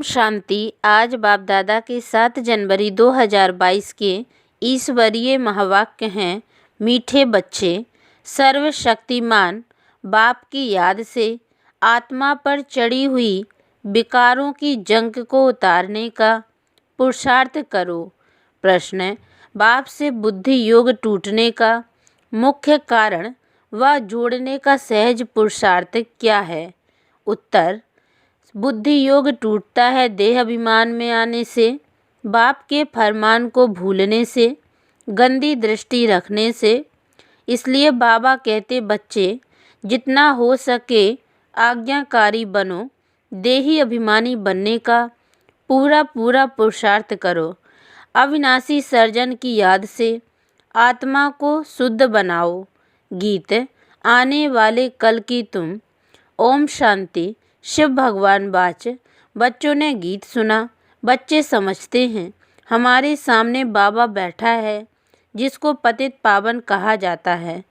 शांति। आज बाप दादा के 7 जनवरी 2022 के ईश्वरीय महावाक्य हैं। मीठे बच्चे, सर्वशक्तिमान बाप की याद से आत्मा पर चढ़ी हुई विकारों की जंग को उतारने का पुरुषार्थ करो। प्रश्न: बाप से बुद्धि योग टूटने का मुख्य कारण व जोड़ने का सहज पुरुषार्थ क्या है? उत्तर: बुद्धि योग टूटता है देह अभिमान में आने से, बाप के फरमान को भूलने से, गंदी दृष्टि रखने से। इसलिए बाबा कहते बच्चे जितना हो सके आज्ञाकारी बनो, देही अभिमानी बनने का पूरा पुरुषार्थ करो। अविनाशी सर्जन की याद से आत्मा को शुद्ध बनाओ। गीत: आने वाले कल की तुम। ओम शांति। शिव भगवान वाच। बच्चों ने गीत सुना। बच्चे समझते हैं हमारे सामने बाबा बैठा है जिसको पतित पावन कहा जाता है।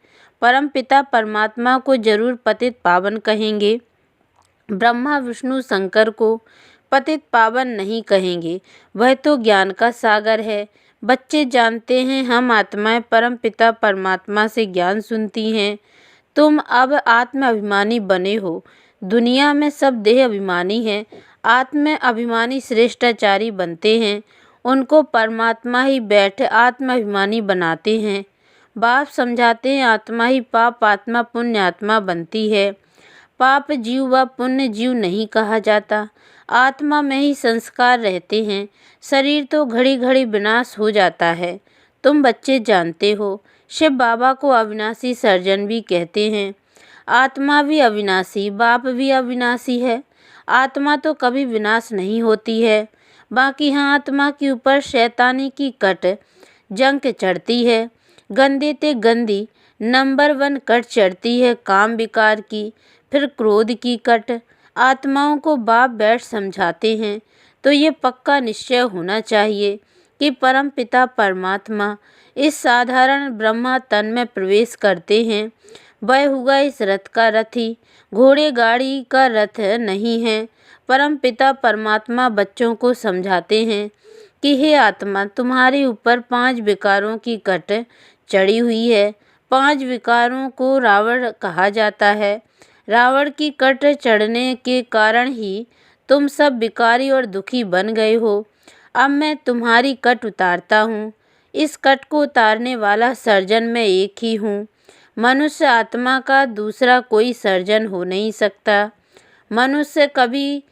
परमपिता परमात्मा को जरूर पतित पावन कहेंगे, ब्रह्मा विष्णु शंकर को पतित पावन नहीं कहेंगे, वह तो ज्ञान का सागर है। बच्चे जानते हैं हम आत्माएं परमपिता परमात्मा से ज्ञान सुनती हैं। तुम अब आत्म अभिमानी बने हो। दुनिया में सब देह अभिमानी हैं। आत्म अभिमानी श्रेष्ठाचारी बनते हैं, उनको परमात्मा ही बैठ आत्म अभिमानी बनाते हैं। बाप समझाते हैं आत्मा ही पाप आत्मा पुण्य आत्मा बनती है। पाप जीव व पुण्य जीव नहीं कहा जाता। आत्मा में ही संस्कार रहते हैं। शरीर तो घड़ी घड़ी विनाश हो जाता है। तुम बच्चे जानते हो शिव बाबा को अविनाशी सर्जन भी कहते हैं। आत्मा भी अविनाशी, बाप भी अविनाशी है। आत्मा तो कभी विनाश नहीं होती है। बाकी हाँ, आत्मा के ऊपर शैतानी की कट जंक चढ़ती है। गंदे ते गंदी नंबर 1 कट चढ़ती है काम विकार की, फिर क्रोध की कट। आत्माओं को बाप बैठ समझाते हैं तो ये पक्का निश्चय होना चाहिए कि परम पिता परमात्मा इस साधारण ब्रह्मा तन में प्रवेश करते हैं। वह हुआ इस रथ का रथी, घोड़े गाड़ी का रथ नहीं है। परम पिता परमात्मा बच्चों को समझाते हैं कि हे आत्मा, तुम्हारे ऊपर 5 विकारों की कट चढ़ी हुई है। 5 विकारों को रावण कहा जाता है। रावण की कट चढ़ने के कारण ही तुम सब विकारी और दुखी बन गए हो। अब मैं तुम्हारी कट उतारता हूँ। इस कट को उतारने वाला सर्जन मैं एक ही हूँ। मनुष्य आत्मा का दूसरा कोई सर्जन हो नहीं सकता। मनुष्य कभी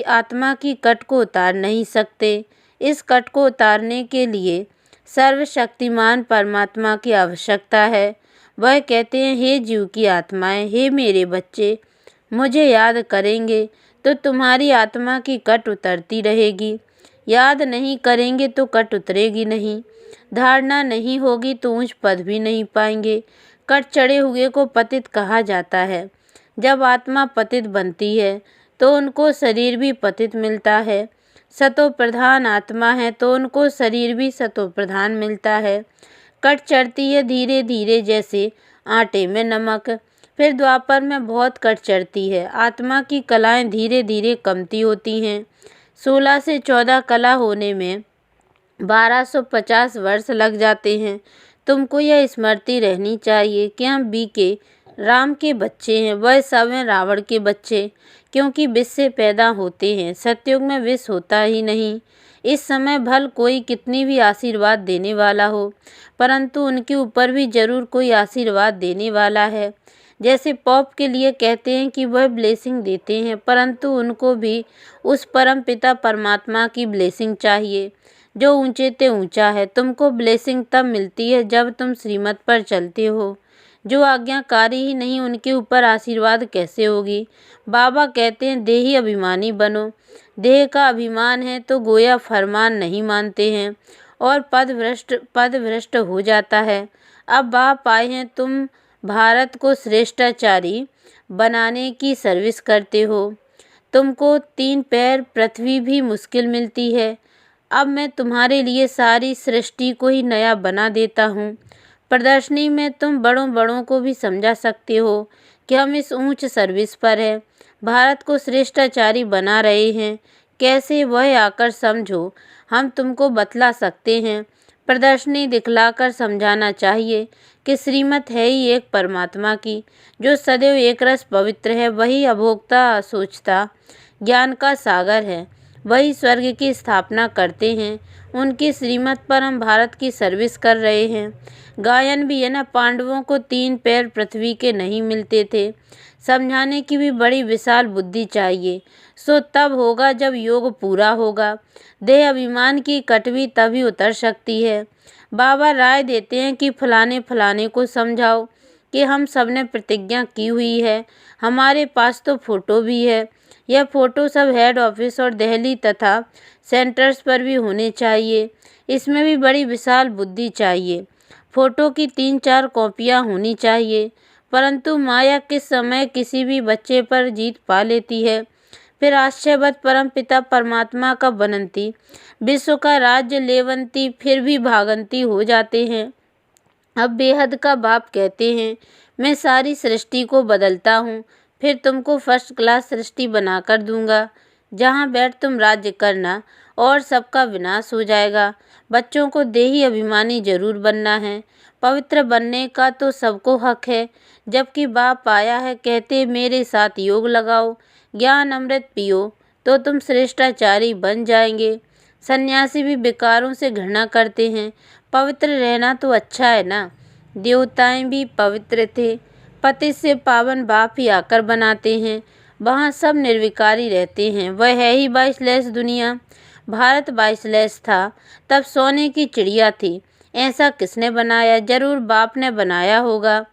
आत्मा की कट को उतार नहीं सकते। इस कट को उतारने के लिए सर्वशक्तिमान परमात्मा की आवश्यकता है। वह कहते हैं, हे जीव की आत्माएं, हे मेरे बच्चे, मुझे याद करेंगे तो तुम्हारी आत्मा की कट उतरती रहेगी। याद नहीं करेंगे तो कट उतरेगी नहीं। धारणा नहीं होगी तो ऊंच पद भी नहीं पाएंगे। कट चढ़े हुए को पतित कहा जाता है। जब आत्मा पतित बनती है तो उनको शरीर भी पतित मिलता है। सतो प्रधान आत्मा है तो उनको शरीर भी सतो प्रधान मिलता है। कट चढ़ती है धीरे धीरे जैसे आटे में नमक। फिर द्वापर में बहुत कट चढ़ती है। आत्मा की कलाएं धीरे धीरे कमती होती हैं। 16 से 14 कला होने में 1250 वर्ष लग जाते हैं। तुमको यह स्मृति रहनी चाहिए कि हम बीके राम के बच्चे हैं। वह सब हैं रावण के बच्चे, क्योंकि विष से पैदा होते हैं। सतयुग में विष होता ही नहीं। इस समय भल कोई कितनी भी आशीर्वाद देने वाला हो, परंतु उनके ऊपर भी जरूर कोई आशीर्वाद देने वाला है। जैसे पॉप के लिए कहते हैं कि वह ब्लेसिंग देते हैं, परंतु उनको भी उस परम पिता परमात्मा की ब्लेसिंग चाहिए जो ऊंचे ते ऊंचा है। तुमको ब्लेसिंग तब मिलती है जब तुम श्रीमत पर चलते हो। जो आज्ञाकारी ही नहीं, उनके ऊपर आशीर्वाद कैसे होगी? बाबा कहते हैं, देही अभिमानी बनो। देह का अभिमान है तो गोया फरमान नहीं मानते हैं और पद भ्रष्ट हो जाता है। अब बाप आए हैं, तुम भारत को श्रेष्ठाचारी बनाने की सर्विस करते हो। तुमको 3 पैर पृथ्वी भी मुश्किल मिलती है। अब मैं तुम्हारे लिए सारी सृष्टि को ही नया बना देता हूँ। प्रदर्शनी में तुम बड़ों को भी समझा सकते हो कि हम इस ऊंच सर्विस पर हैं। भारत को श्रेष्ठाचारी बना रहे हैं। कैसे, वह आकर समझो, हम तुमको बतला सकते हैं। प्रदर्शनी दिखलाकर समझाना चाहिए कि श्रीमत है ही एक परमात्मा की, जो सदैव एक रस पवित्र है। वही अभोक्ता सोचता ज्ञान का सागर है, वही स्वर्ग की स्थापना करते हैं। उनकी श्रीमत पर हम भारत की सर्विस कर रहे हैं। गायन भी है ना, पांडवों को 3 पैर पृथ्वी के नहीं मिलते थे। समझाने की भी बड़ी विशाल बुद्धि चाहिए। सो तब होगा जब योग पूरा होगा। देह अभिमान की कटवी तभी उतर सकती है। बाबा राय देते हैं कि फलाने फलाने को समझाओ कि हम सब ने प्रतिज्ञा की हुई है। हमारे पास तो फोटो भी है। यह फोटो सब हेड ऑफिस और दिल्ली तथा सेंटर्स पर भी होने चाहिए। इसमें भी बड़ी विशाल बुद्धि चाहिए। फोटो की 3-4 कॉपियाँ होनी चाहिए। परंतु माया किस समय किसी भी बच्चे पर जीत पा लेती है। फिर आश्चर्यवत परमपिता परमात्मा का बनंती, विश्व का राज्य लेवंती, फिर भी भागंती हो जाते हैं। अब बेहद का बाप कहते हैं, मैं सारी सृष्टि को बदलता हूँ, फिर तुमको फर्स्ट क्लास सृष्टि बनाकर दूंगा, जहाँ बैठ तुम राज्य करना और सबका विनाश हो जाएगा। बच्चों को देही अभिमानी जरूर बनना है, पवित्र बनने का तो सबको हक है। जबकि बाप आया है, कहते मेरे साथ योग लगाओ, ज्ञान अमृत पियो, तो तुम श्रेष्ठाचारी बन जाएंगे। सन्यासी भी विकारों से घृणा करते हैं, पवित्र रहना तो अच्छा है ना। देवताएं भी पवित्र थे, पति से पावन बाप ही आकर बनाते हैं। वहाँ सब निर्विकारी रहते हैं। वह है ही 22 दुनिया। भारत 22 था, तब सोने की चिड़िया थी। ऐसा किसने बनाया? जरूर बाप ने बनाया होगा।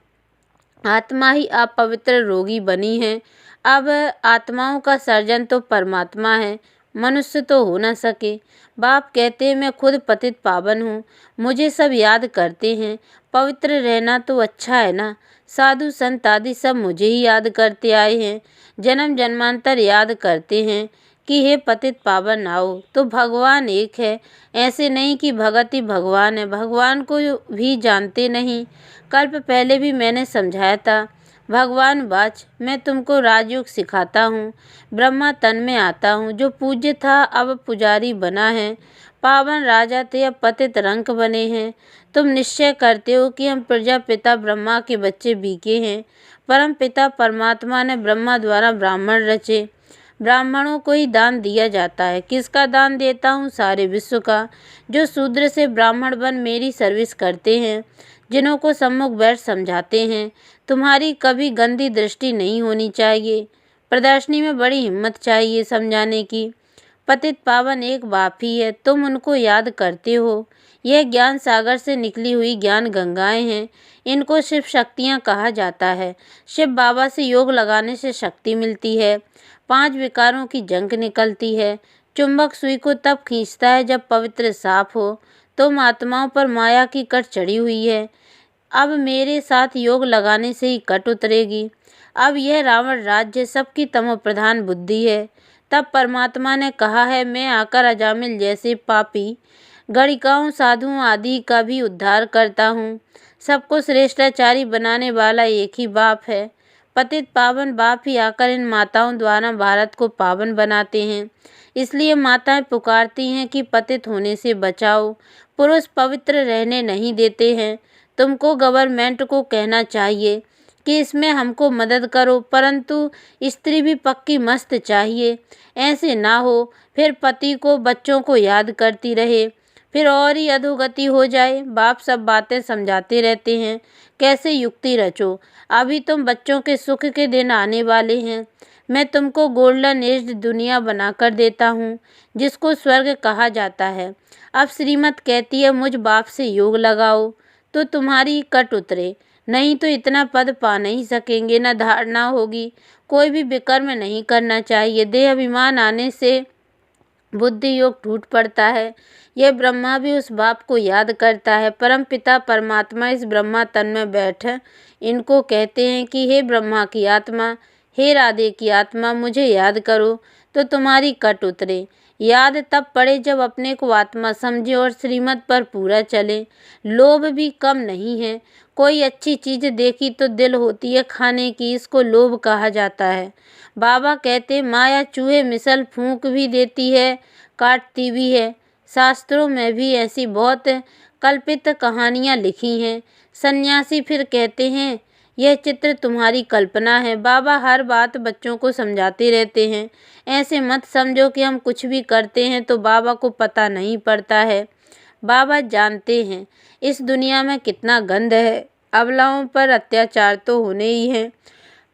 आत्मा ही अपवित्र रोगी बनी है। अब आत्माओं का सर्जन तो परमात्मा है, मनुष्य तो हो न सके। बाप कहते हैं मैं खुद पतित पावन हूँ, मुझे सब याद करते हैं। पवित्र रहना तो अच्छा है ना। साधु संत आदि सब मुझे ही याद करते आए हैं, जन्म जन्मांतर याद करते हैं कि हे पतित पावन आओ। तो भगवान एक है, ऐसे नहीं कि भगत ही भगवान है। भगवान को भी जानते नहीं। कल्प पहले भी मैंने समझाया था। भगवान वाच, मैं तुमको राजयोग सिखाता हूँ। ब्रह्मा तन में आता हूँ, जो पूज्य था अब पुजारी बना है। पावन राजा थे, अब पतित रंक बने हैं। तुम निश्चय करते हो कि हम प्रजापिता ब्रह्मा के बच्चे बीके हैं। परम पिता परमात्मा ने ब्रह्मा द्वारा ब्राह्मण रचे। ब्राह्मणों को ही दान दिया जाता है। किसका दान देता हूँ? सारे विश्व का। जो शूद्र से ब्राह्मण बन मेरी सर्विस करते हैं, जिन्हों को सम्मुख बैठ समझाते हैं। तुम्हारी कभी गंदी दृष्टि नहीं होनी चाहिए। प्रदर्शनी में बड़ी हिम्मत चाहिए समझाने की। पतित पावन एक बाप ही है, तुम उनको याद करते हो। यह ज्ञान सागर से निकली हुई ज्ञान गंगाएं हैं। इनको शिव शक्तियाँ कहा जाता है। शिव बाबा से योग लगाने से शक्ति मिलती है। 5 विकारों की जंग निकलती है। चुंबक सुई को तब खींचता है जब पवित्र साफ हो। तुम आत्माओं पर माया की कट चढ़ी हुई है। अब मेरे साथ योग लगाने से ही कट उतरेगी। अब यह रावण राज्य सबकी तमो प्रधान बुद्धि है। तब परमात्मा ने कहा है, मैं आकर अजामिल जैसे पापी गणिकाओं साधुओं आदि का भी उद्धार करता हूँ। सबको श्रेष्ठाचारी बनाने वाला एक ही बाप है। पतित पावन बाप ही आकर इन माताओं द्वारा भारत को पावन बनाते हैं। इसलिए माताएं पुकारती हैं कि पतित होने से बचाओ। पुरुष पवित्र रहने नहीं देते हैं। तुमको गवर्नमेंट को कहना चाहिए कि इसमें हमको मदद करो, परंतु स्त्री भी पक्की मस्त चाहिए। ऐसे ना हो फिर पति को बच्चों को याद करती रहे, फिर और ही अधोगति हो जाए। बाप सब बातें समझाते रहते हैं, कैसे युक्ति रचो। अभी तुम बच्चों के सुख के दिन आने वाले हैं। मैं तुमको गोल्डन एज दुनिया बनाकर देता हूँ, जिसको स्वर्ग कहा जाता है। अब श्रीमत कहती है मुझ बाप से योग लगाओ तो तुम्हारी कट उतरे, नहीं तो इतना पद पा नहीं सकेंगे, न धारणा होगी। कोई भी विकर्म नहीं करना चाहिए। देह अभिमान आने से बुद्धि योग टूट पड़ता है। यह ब्रह्मा भी उस बाप को याद करता है। परम पिता परमात्मा इस ब्रह्मा तन में बैठ इनको कहते हैं कि हे ब्रह्मा की आत्मा, हे राधे की आत्मा, मुझे याद करो। तो तुम्हारी कट उतरे। याद तब पड़े जब अपने को आत्मा समझे और श्रीमत पर पूरा चले। लोभ भी कम नहीं है। कोई अच्छी चीज़ देखी तो दिल होती है खाने की, इसको लोभ कहा जाता है। बाबा कहते माया चूहे मिसल फूंक भी देती है, काटती भी है। शास्त्रों में भी ऐसी बहुत कल्पित कहानियाँ लिखी हैं। सन्यासी फिर कहते हैं यह चित्र तुम्हारी कल्पना है। बाबा हर बात बच्चों को समझाते रहते हैं। ऐसे मत समझो कि हम कुछ भी करते हैं तो बाबा को पता नहीं पड़ता है। बाबा जानते हैं इस दुनिया में कितना गंद है। अबलाओं पर अत्याचार तो होने ही है।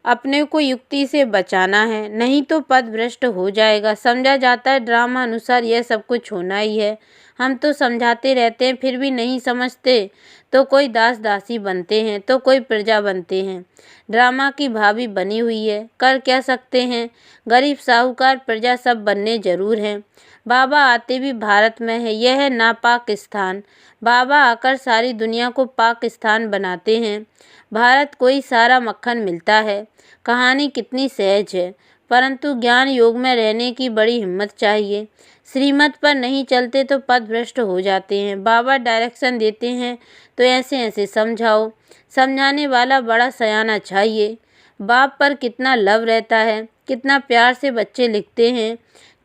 अपने को युक्ति से बचाना है, नहीं तो पद भ्रष्ट हो जाएगा। समझा जाता है ड्रामा अनुसार यह सब कुछ होना ही है। हम तो समझाते रहते हैं फिर भी नहीं समझते, तो कोई दास दासी बनते हैं तो कोई प्रजा बनते हैं। ड्रामा की भाभी बनी हुई है, कर क्या सकते हैं। गरीब साहूकार प्रजा सब बनने जरूर हैं। बाबा आते भी भारत में है, यह है ना पाकिस्तान। बाबा आकर सारी दुनिया को पाकिस्तान बनाते हैं। भारत को ही सारा मक्खन मिलता है। कहानी कितनी सहज है, परंतु ज्ञान योग में रहने की बड़ी हिम्मत चाहिए। श्रीमत पर नहीं चलते तो पद भ्रष्ट हो जाते हैं। बाबा डायरेक्शन देते हैं तो ऐसे ऐसे समझाओ। समझाने वाला बड़ा सयाना चाहिए। बाप पर कितना लव रहता है, कितना प्यार से बच्चे लिखते हैं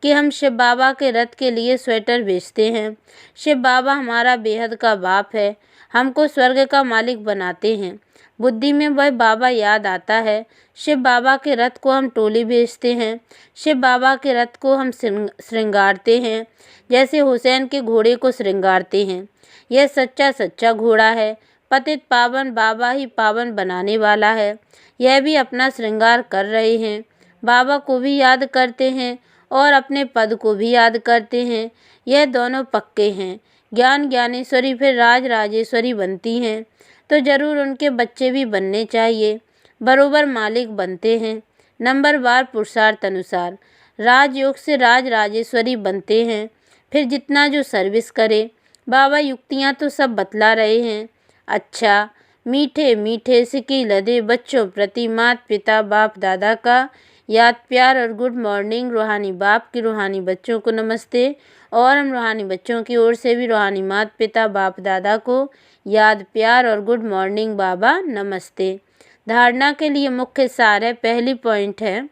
कि हम शिव बाबा के रथ के लिए स्वेटर बेचते हैं। शिव बाबा हमारा बेहद का बाप है, हमको स्वर्ग का मालिक बनाते हैं। बुद्धि में वह बाबा याद आता है। शिव बाबा के रथ को हम टोली बेचते हैं। शिव बाबा के रथ को हम श्रृंगारते हैं, जैसे हुसैन के घोड़े को श्रृंगारते हैं। यह सच्चा सच्चा घोड़ा है। पतित पावन बाबा ही पावन बनाने वाला है। यह भी अपना श्रृंगार कर रहे हैं। बाबा को भी याद करते हैं और अपने पद को भी याद करते हैं। यह दोनों पक्के हैं। ज्ञान ज्ञानेश्वरी फिर राज राजेश्वरी बनती हैं तो जरूर उनके बच्चे भी बनने चाहिए। बरोबर मालिक बनते हैं। नंबरवार पुरुषार्थ अनुसार राजयोग से राज राजेश्वरी बनते हैं। फिर जितना जो सर्विस करे। बाबा युक्तियाँ तो सब बतला रहे हैं। अच्छा, मीठे मीठे सिकी लदे बच्चों प्रति माता पिता बाप दादा का याद प्यार और गुड मॉर्निंग। रूहानी बाप की रूहानी बच्चों को नमस्ते, और हम रूहानी बच्चों की ओर से भी रूहानी माता पिता बाप दादा को याद प्यार और गुड मॉर्निंग बाबा नमस्ते। धारणा के लिए मुख्य सार है। पहली पॉइंट है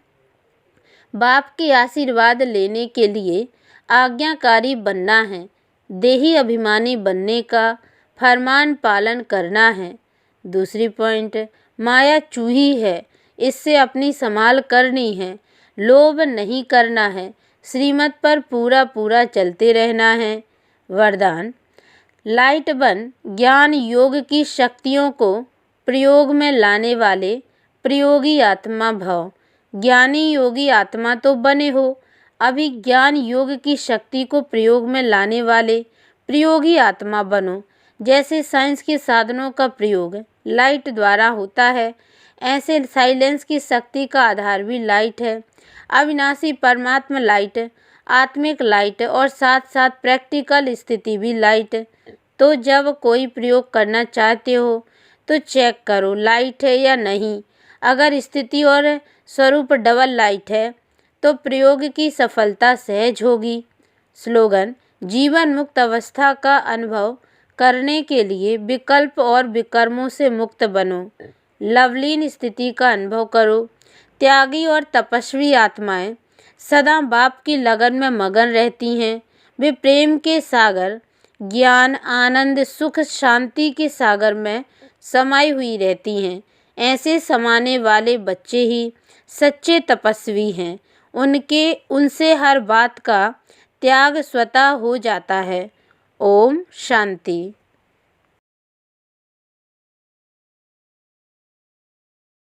बाप के आशीर्वाद लेने के लिए आज्ञाकारी बनना है, देही अभिमानी बनने का फरमान पालन करना है। दूसरी पॉइंट माया चूही है, इससे अपनी संभाल करनी है, लोभ नहीं करना है, श्रीमत पर पूरा पूरा चलते रहना है। वरदान लाइट बन ज्ञान योग की शक्तियों को प्रयोग में लाने वाले प्रयोगी आत्मा भव। ज्ञानी योगी आत्मा तो बने हो, अभी ज्ञान योग की शक्ति को प्रयोग में लाने वाले प्रयोगी आत्मा बनो। जैसे साइंस के साधनों का प्रयोग लाइट द्वारा होता है, ऐसे साइलेंस की शक्ति का आधार भी लाइट है। अविनाशी परमात्मा लाइट, आत्मिक लाइट और साथ साथ प्रैक्टिकल स्थिति भी लाइट। तो जब कोई प्रयोग करना चाहते हो तो चेक करो लाइट है या नहीं। अगर स्थिति और स्वरूप डबल लाइट है तो प्रयोग की सफलता सहज होगी। स्लोगन जीवन मुक्त अवस्था का अनुभव करने के लिए विकल्प और विकर्मों से मुक्त बनो। लवलीन स्थिति का अनुभव करो। त्यागी और तपस्वी आत्माएं सदा बाप की लगन में मगन रहती हैं। वे प्रेम के सागर, ज्ञान, आनंद, सुख, शांति के सागर में समाई हुई रहती हैं। ऐसे समाने वाले बच्चे ही सच्चे तपस्वी हैं। उनसे हर बात का त्याग स्वतः हो जाता है। ओम शांति।